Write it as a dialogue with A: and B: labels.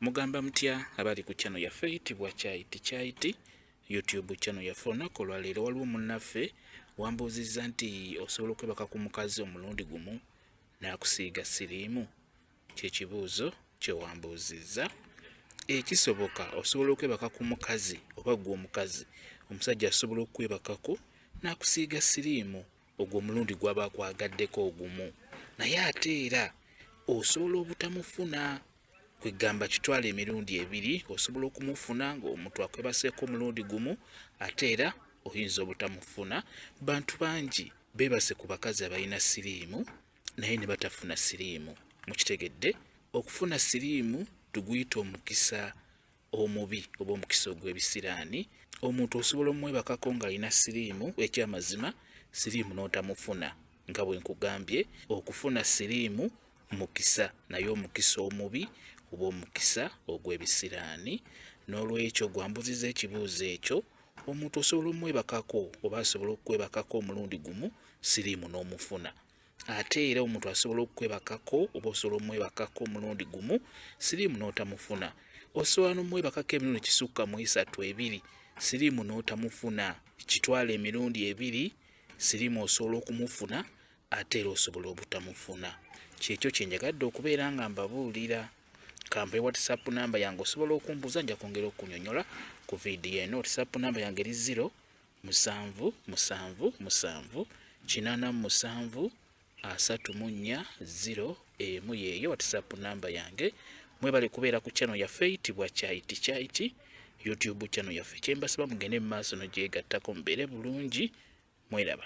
A: Mugamba mutya abali ku channel yaffe eyitibwa Kyaiti YouTube channel yaffe. Olunaku olwaleero waliwo munnaffe wambuuzizza nti osobola okwebaka ku mukazi omulundi gumu n'akusiiga siriimu? Kyekibuuzo kye wambuuzizza. Ekisoboka osobola okwebaka ku mukazi oba gwe omukazi omusajja asobola okwebakako n'akusiiga siriimu, ogwo omulundi gw'aba akwagaddeko ogumu, naye ate era osobola obutamufuna. Kwegamba kitwala emirundi ebiri, osobola okumufuna ng'omuntu akwebaseeko omulundi gumu ate era oyinza obutamufuna. Bantu bangi beebase ku bakazi abalina siriimu naye ne batafuna siriimu. Mukitegedde? Okufuna siriimu tuguyita omukisa omubi oba omukisa ogw'ebisiraani. Omuntu osobola omwebakako ng'alina siriimu, ekyamazima siriimu n'otamufuna. Nga bwe nkugambye, okufuna siriimu mukisa, naye omukisa omubi oba omukisa ogw'ebisiraani. N'olwekyo gwambuzizza ekibuuzo ekyo, omuntu osobola omwebakako oba asobola okwebakako omulundi gumu siriimu n'omufuna. Ate era omuntu asobola okwebakako oba osobola omwebakako omulundi gumu siriimu n'otamufuna. Osobola n'omwebakako emirundi kisukka mu 3-2 siriimu n'otamufuna. Kitwala emirundi ebiri siriimu osobola okumufuna ate era osobola obutamufuna. Kyekyo kye njagadde okubeera nga mbabuulira. Kampe WhatsApp namba yange osobola okumbuuza, nja kwongera okunnyonnyola ku vidiyo eno. WhatsApp namba yange eri 077783734 yeeyo WhatsApp namba yange. Mwebale kubeera ku channel yaffe eyitibwa Kyaiti YouTube channel yaffe. Kye mbasaba mugende mu maaso n'ogyegattako mubeere bulungi. Mweraba.